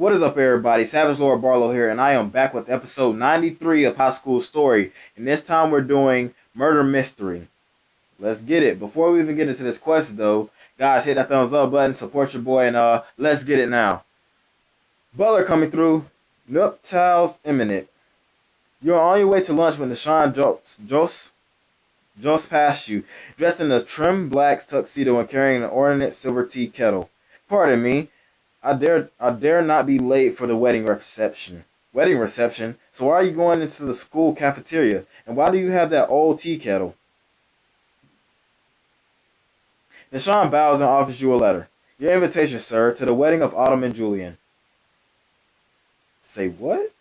What is up, everybody? SavageLordBarlow here, and I am back with episode 93 of High School Story. And this time we're doing Murder Mystery. Let's get it. Before we even get into this quest, though, guys, hit that thumbs up button, support your boy, and let's get it now. Butler coming through. Nuptials imminent. You're on your way to lunch when Deshaun jolts past you, dressed in a trim black tuxedo and carrying an ornate silver tea kettle. Pardon me. I dare not be late for the wedding reception. Wedding reception? So why are you going into the school cafeteria? And why do you have that old tea kettle? Deshaun bows and offers you a letter. Your invitation, sir, to the wedding of Autumn and Julian. Say what?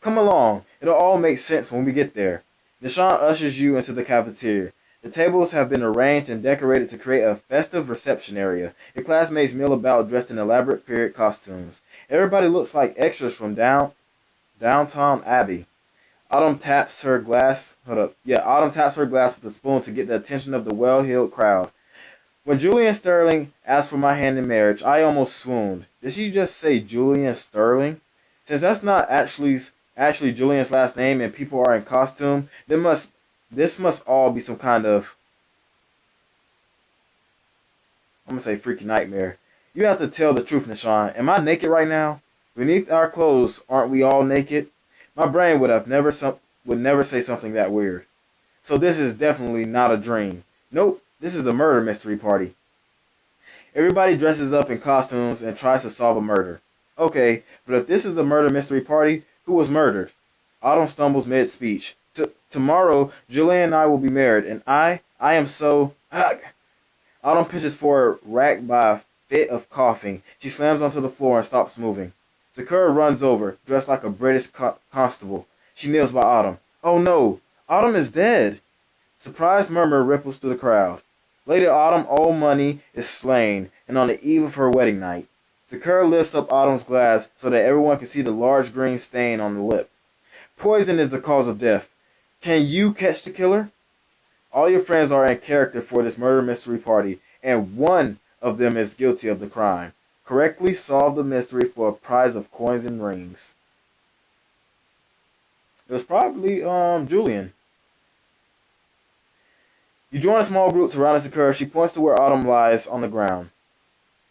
Come along. It'll all make sense when we get there. Deshaun ushers you into the cafeteria. The tables have been arranged and decorated to create a festive reception area. Your classmates mill about dressed in elaborate period costumes. Everybody looks like extras from Downtown Abbey. Autumn taps her glass. Autumn taps her glass with a spoon to get the attention of the well-heeled crowd. When Julian Sterling asked for my hand in marriage, I almost swooned. Did she just say Julian Sterling? Since that's not actually Julian's last name and people are in costume, this must all be some kind of, I'm going to say, freaky nightmare. You have to tell the truth, Deshaun. Am I naked right now? Beneath our clothes, aren't we all naked? My brain would never say something that weird. So this is definitely not a dream. Nope, this is a murder mystery party. Everybody dresses up in costumes and tries to solve a murder. Okay, but if this is a murder mystery party, who was murdered? Autumn stumbles mid-speech. Tomorrow, Julian and I will be married, and I am so... Autumn pitches forward, racked by a fit of coughing. She slams onto the floor and stops moving. Sakura runs over, dressed like a British constable. She kneels by Autumn. Oh no! Autumn is dead! Surprised murmur ripples through the crowd. Lady Autumn Old Money is slain, and on the eve of her wedding night. Sakura lifts up Autumn's glass so that everyone can see the large green stain on the lip. Poison is the cause of death. Can you catch the killer? All your friends are in character for this murder mystery party, and one of them is guilty of the crime. Correctly solve the mystery for a prize of coins and rings. It was probably Julian. You join a small group surrounding Sakura. She points to where Autumn lies on the ground.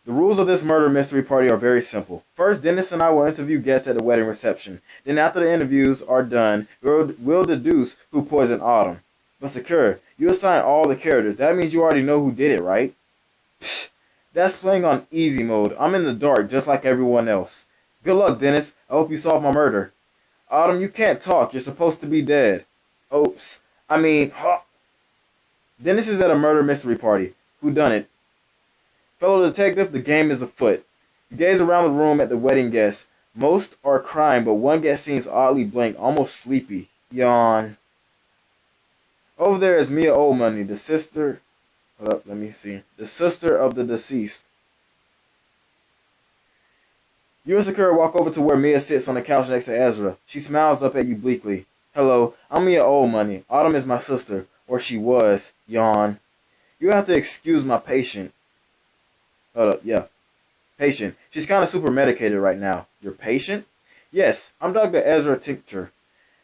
The rules of this murder mystery party are very simple. First, Dennis and I will interview guests at the wedding reception. Then after the interviews are done, we'll deduce who poisoned Autumn. But Sakura, you assign all the characters. That means you already know who did it, right? Psh, that's playing on easy mode. I'm in the dark just like everyone else. Good luck, Dennis. I hope you solve my murder. Autumn, you can't talk. You're supposed to be dead. Oops. Dennis is at a murder mystery party. Who done it? Fellow detective, the game is afoot. You gaze around the room at the wedding guests. Most are crying, but one guest seems oddly blank, almost sleepy. Yawn. Over there is Mia Old Money, the sister... Hold up, let me see. The sister of the deceased. You and Sakura walk over to where Mia sits on the couch next to Ezra. She smiles up at you bleakly. Hello, I'm Mia Old Money. Autumn is my sister. Or she was. Yawn. You have to excuse my patient. Hold up, yeah. Patient. She's kind of super medicated right now. Your patient? Yes, I'm Dr. Ezra Tincture.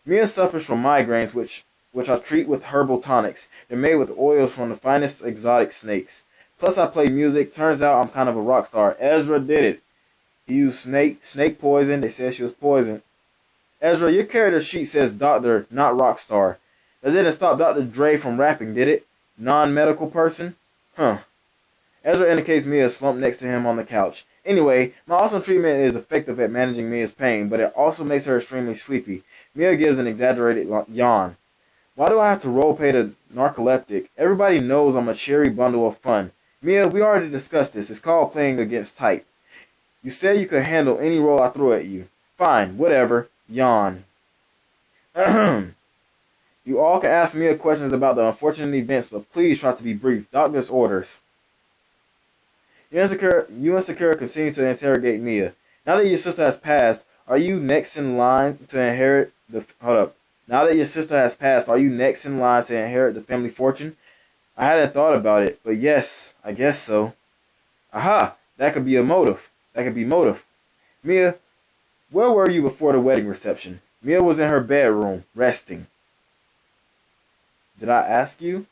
Mia suffers from migraines, which I treat with herbal tonics. They're made with oils from the finest exotic snakes. Plus, I play music. Turns out I'm kind of a rock star. Ezra did it. He used snake poison. They said she was poisoned. Ezra, your character sheet says doctor, not rock star. That didn't stop Dr. Dre from rapping, did it? Non-medical person? Huh. Ezra indicates Mia slumped next to him on the couch. Anyway, my awesome treatment is effective at managing Mia's pain, but it also makes her extremely sleepy. Mia gives an exaggerated yawn. Why do I have to roleplay the narcoleptic? Everybody knows I'm a cheery bundle of fun. Mia, we already discussed this. It's called playing against type. You said you could handle any role I throw at you. Fine, whatever. Yawn. Ahem. You all can ask Mia questions about the unfortunate events, but please try to be brief. Doctor's orders. You and Sakura continue to interrogate Mia. Now that your sister has passed, are you next in line to inherit the... Hold up. Now that your sister has passed, are you next in line to inherit the family fortune? I hadn't thought about it, but yes, I guess so. Aha! That could be a motive. That could be motive. Mia, where were you before the wedding reception? Mia was in her bedroom, resting. Did I ask you?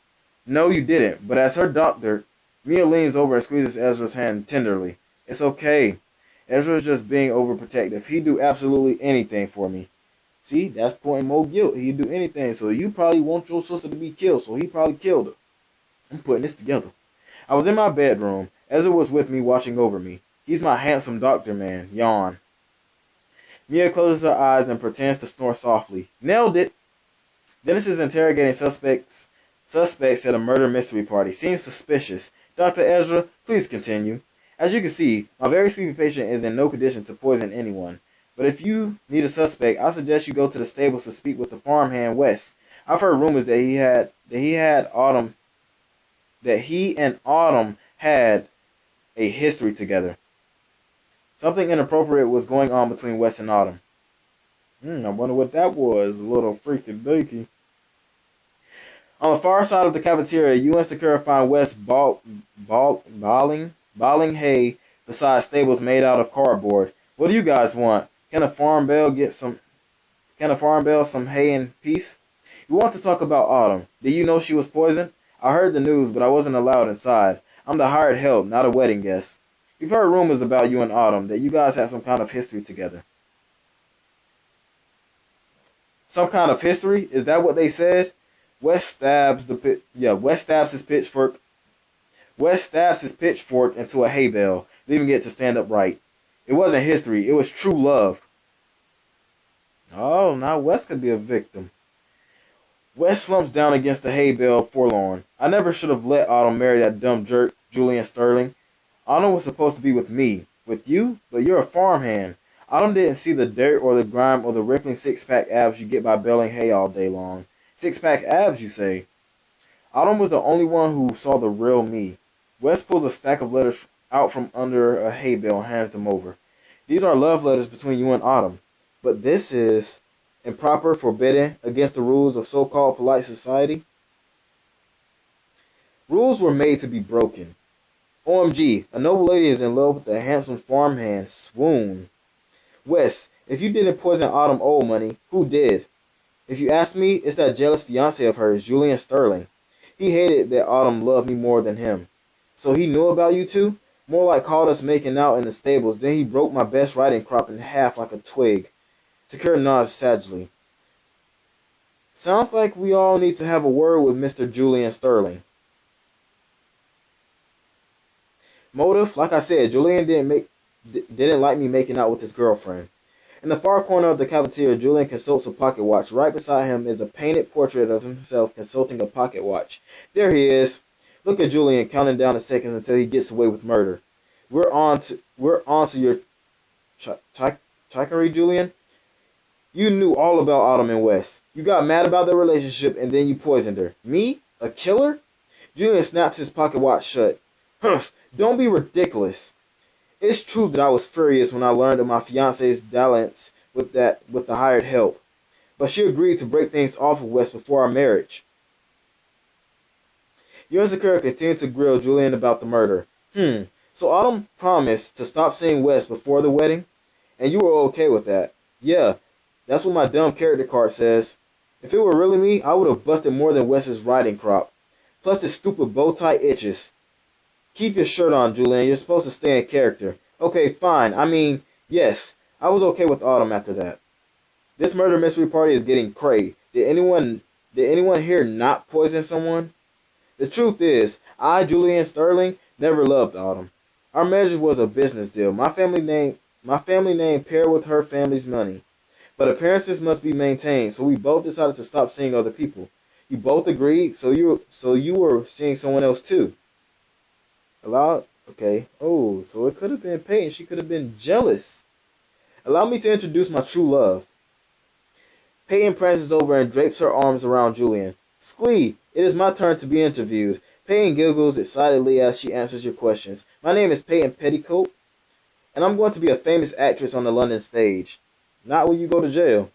No, you didn't, but as her doctor, Mia leans over and squeezes Ezra's hand tenderly. It's okay. Ezra's just being overprotective. He'd do absolutely anything for me. See, that's pointing more guilt. He'd do anything, so you probably want your sister to be killed, so he probably killed her. I'm putting this together. I was in my bedroom. Ezra was with me, watching over me. He's my handsome doctor man. Yawn. Mia closes her eyes and pretends to snore softly. Nailed it. Dennis is interrogating suspects at a murder mystery party. Seems suspicious. Dr. Ezra, please continue. As you can see, my very sleepy patient is in no condition to poison anyone. But if you need a suspect, I suggest you go to the stables to speak with the farmhand Wes. I've heard rumors that he and Autumn had a history together. Something inappropriate was going on between Wes and Autumn. I wonder what that was. A little freaky deaky. On the far side of the cafeteria, you and Sakura find Wes baling hay beside stables made out of cardboard. What do you guys want? Can a farm bell some hay in peace? You want to talk about Autumn. Did you know she was poisoned? I heard the news, but I wasn't allowed inside. I'm the hired help, not a wedding guest. We've heard rumors about you and Autumn, that you guys had some kind of history together. Some kind of history? Is that what they said? Wes stabs his pitchfork into a hay bale, leaving it to stand upright. It wasn't history, it was true love. Oh, now Wes could be a victim. Wes slumps down against the hay bale, forlorn. I never should have let Autumn marry that dumb jerk, Julian Sterling. Autumn was supposed to be with me. With you? But you're a farmhand. Autumn didn't see the dirt or the grime or the rippling six-pack abs you get by baling hay all day long. Six-pack abs, you say? Autumn was the only one who saw the real me. Wes pulls a stack of letters out from under a hay bale and hands them over. These are love letters between you and Autumn. But this is improper, forbidden, against the rules of so-called polite society. Rules were made to be broken. OMG, a noble lady is in love with a handsome farmhand. Swoon. Wes, if you didn't poison Autumn old money, who did? If you ask me, it's that jealous fiancé of hers, Julian Sterling. He hated that Autumn loved me more than him. So he knew about you two? More like called us making out in the stables, then he broke my best riding crop in half like a twig. Sakura nods sagely. Sounds like we all need to have a word with Mr. Julian Sterling. Motive? Like I said, Julian didn't like me making out with his girlfriend. In the far corner of the cafeteria, Julian consults a pocket watch. Right beside him is a painted portrait of himself consulting a pocket watch. There he is. Look at Julian counting down the seconds until he gets away with murder. We're on to your trickery, Julian. You knew all about Autumn and Wes. You got mad about their relationship and then you poisoned her. Me? A killer? Julian snaps his pocket watch shut. Humph, don't be ridiculous. It's true that I was furious when I learned of my fiancé's dalliance with the hired help. But she agreed to break things off with Wes before our marriage. You and Sakura continue to grill Julian about the murder. So Autumn promised to stop seeing Wes before the wedding? And you were okay with that? Yeah, that's what my dumb character card says. If it were really me, I would have busted more than Wes's riding crop. Plus this stupid bow tie itches. Keep your shirt on, Julian. You're supposed to stay in character. Okay, fine. I mean, yes, I was okay with Autumn after that. This murder mystery party is getting cray. Did anyone here not poison someone? The truth is, I, Julian Sterling, never loved Autumn. Our marriage was a business deal. My family name paired with her family's money. But appearances must be maintained, so we both decided to stop seeing other people. You both agreed, so you were seeing someone else too. Okay. Oh, so it could have been Payton. She could have been jealous. Allow me to introduce my true love. Payton prances over and drapes her arms around Julian. Squee, it is my turn to be interviewed. Payton giggles excitedly as she answers your questions. My name is Payton Petticoat, and I'm going to be a famous actress on the London stage. Not when you go to jail.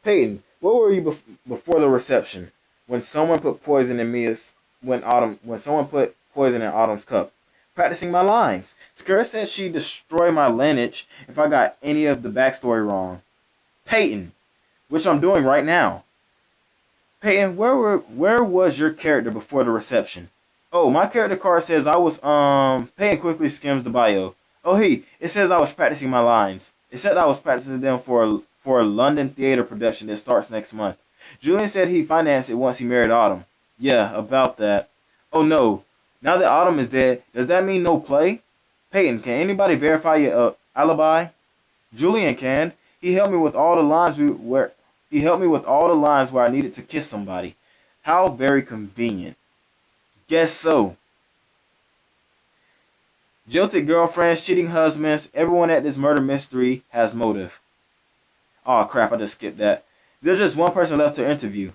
Payton, where were you before the reception? When someone put poison in Autumn's cup. practicing my lines. Sakura said she'd destroy my lineage if I got any of the backstory wrong. Payton, which I'm doing right now. Payton, where was your character before the reception? Oh, my character card says I was, Payton quickly skims the bio. Oh, it says I was practicing my lines. It said I was practicing them for a London theater production that starts next month. Julian said he'd finance it once he married Autumn. Yeah, about that. Oh no, now that Autumn is dead, does that mean no play? Payton, can anybody verify your alibi? Julian can. He helped me with all the lines where I needed to kiss somebody. How very convenient. Guess so. Jilted girlfriends, cheating husbands, everyone at this murder mystery has motive. Oh crap, I just skipped that. There's just one person left to interview.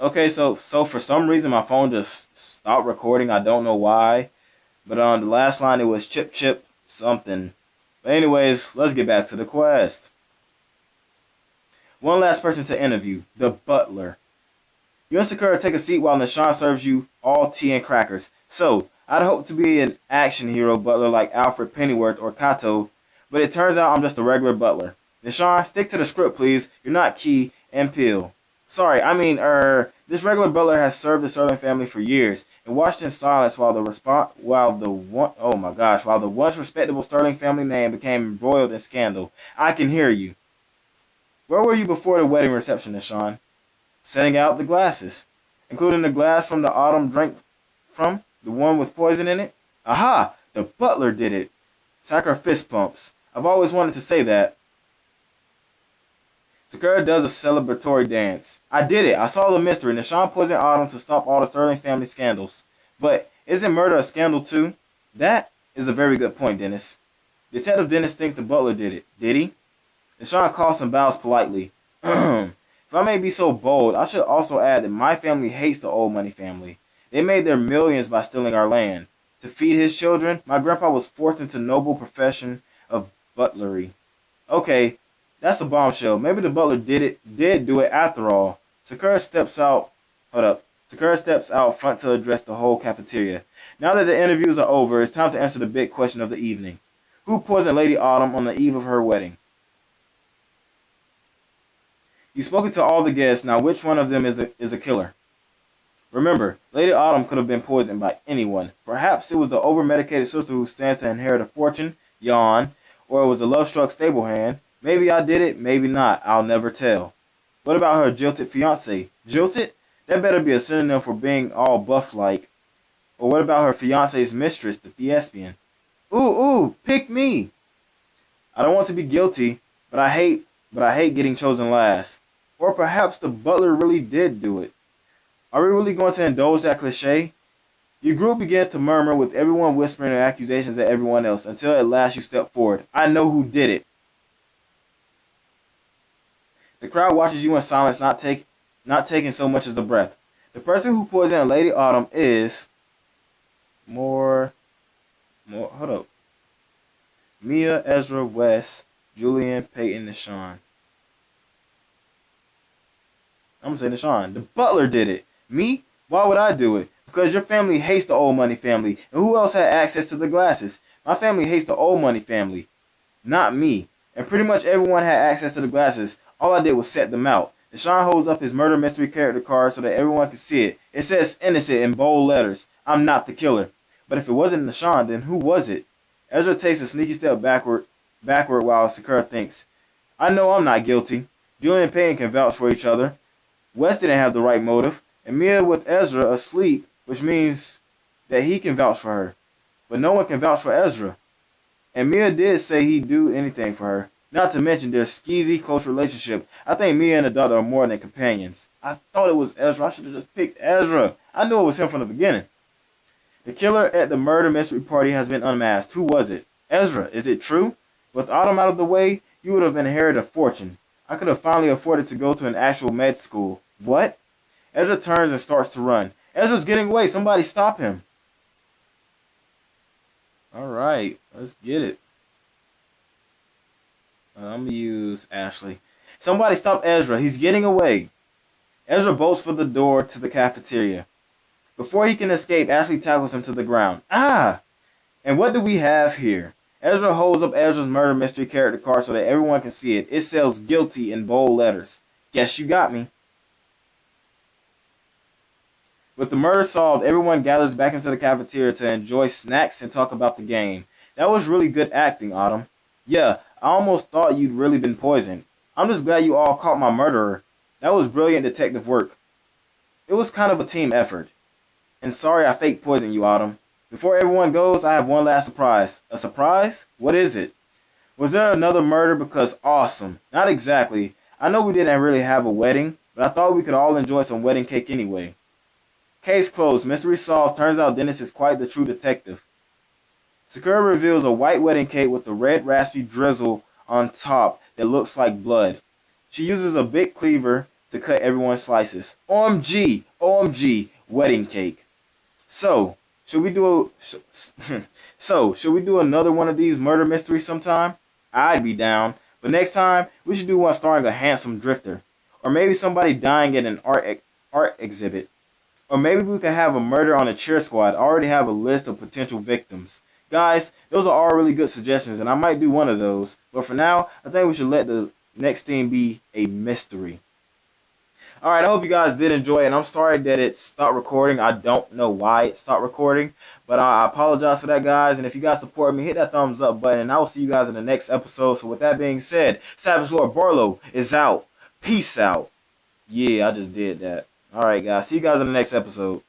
Okay, so for some reason my phone just stopped recording. I don't know why. But on the last line it was chip chip something. But anyways, let's get back to the quest. One last person to interview, the Butler. You and Sakura take a seat while Nishan serves you all tea and crackers. So, I'd hoped to be an action hero butler like Alfred Pennyworth or Kato, but it turns out I'm just a regular butler. Nishan, stick to the script please. You're not Key and Peel. Sorry, this regular butler has served the Sterling family for years and watched in silence while the once respectable Sterling family name became embroiled in scandal. I can hear you. Where were you before the wedding reception, Nishan? Setting out the glasses, including the glass from the Autumn drank from, the one with poison in it. Aha! The butler did it. Sakura fist pumps. I've always wanted to say that. Sakura does a celebratory dance. I did it. I saw the mystery. Nishan poisoned Autumn to stop all the Sterling family scandals. But isn't murder a scandal too? That is a very good point, Dennis. Detective Dennis thinks the butler did it. Did he? Nishan coughs and bows politely. If I may be so bold, I should also add that my family hates the old money family. They made their millions by stealing our land. To feed his children, my grandpa was forced into the noble profession of butlery. Okay, that's a bombshell. Maybe the butler did do it after all. Sakura steps out front to address the whole cafeteria. Now that the interviews are over, it's time to answer the big question of the evening. Who poisoned Lady Autumn on the eve of her wedding? You've spoken to all the guests. Now which one of them is a killer? Remember, Lady Autumn could have been poisoned by anyone. Perhaps it was the over-medicated sister who stands to inherit a fortune, yawn, or it was a love-struck stable hand. Maybe I did it, maybe not. I'll never tell. What about her jilted fiancé? Jilted? That better be a synonym for being all buff-like. Or what about her fiancé's mistress, the thespian? Ooh, pick me! I don't want to be guilty, but I hate getting chosen last. Or perhaps the butler really did do it. Are we really going to indulge that cliche? Your group begins to murmur with everyone whispering their accusations at everyone else until at last you step forward. I know who did it. The crowd watches you in silence, not taking so much as a breath. The person who poisoned Lady Autumn is hold up. Mia, Ezra, Wes, Julian, Payton, Nishan. I'm gonna say Nishan. The butler did it. Me? Why would I do it? Because your family hates the old money family. And who else had access to the glasses? My family hates the old money family. Not me. And pretty much everyone had access to the glasses. All I did was set them out. Nishan holds up his murder mystery character card so that everyone can see it. It says innocent in bold letters. I'm not the killer. But if it wasn't Nishan, then who was it? Ezra takes a sneaky step backward while Sakura thinks. I know I'm not guilty. Julian and Payton can vouch for each other. Wes didn't have the right motive, and Mia with Ezra asleep, which means that he can vouch for her. But no one can vouch for Ezra. And Mia did say he'd do anything for her. Not to mention their skeezy close relationship. I think Mia and the daughter are more than companions. I thought it was Ezra. I should have just picked Ezra. I knew it was him from the beginning. The killer at the murder mystery party has been unmasked. Who was it? Ezra. Is it true? With Autumn out of the way, you would have inherited a fortune. I could have finally afforded to go to an actual med school. What? Ezra turns and starts to run. Ezra's getting away. Somebody stop him. Alright, let's get it. I'm going to use Ashley. Somebody stop Ezra. He's getting away. Ezra bolts for the door to the cafeteria. Before he can escape, Ashley tackles him to the ground. Ah! And what do we have here? Ezra holds up Ezra's murder mystery character card so that everyone can see it. It says guilty in bold letters. Guess you got me. With the murder solved, everyone gathers back into the cafeteria to enjoy snacks and talk about the game. That was really good acting, Autumn. Yeah, I almost thought you'd really been poisoned. I'm just glad you all caught my murderer. That was brilliant detective work. It was kind of a team effort. And sorry I fake poisoned you, Autumn. Before everyone goes, I have one last surprise. A surprise? What is it? Was there another murder? Because awesome. Not exactly. I know we didn't really have a wedding, but I thought we could all enjoy some wedding cake anyway. Case closed. Mystery solved. Turns out Dennis is quite the true detective. Sakura reveals a white wedding cake with a red raspy drizzle on top that looks like blood. She uses a big cleaver to cut everyone's slices. OMG! OMG! Wedding cake. So, should we do another one of these murder mysteries sometime? I'd be down. But next time, we should do one starring a handsome drifter. Or maybe somebody dying at an art exhibit. Or maybe we could have a murder on a cheer squad. I already have a list of potential victims. Guys, those are all really good suggestions, and I might do one of those. But for now, I think we should let the next thing be a mystery. Alright, I hope you guys did enjoy it, and I'm sorry that it stopped recording. I don't know why it stopped recording, but I apologize for that, guys. And if you guys support me, hit that thumbs up button, and I will see you guys in the next episode. So with that being said, SavageLordBarlow is out. Peace out. Yeah, I just did that. Alright, guys. See you guys in the next episode.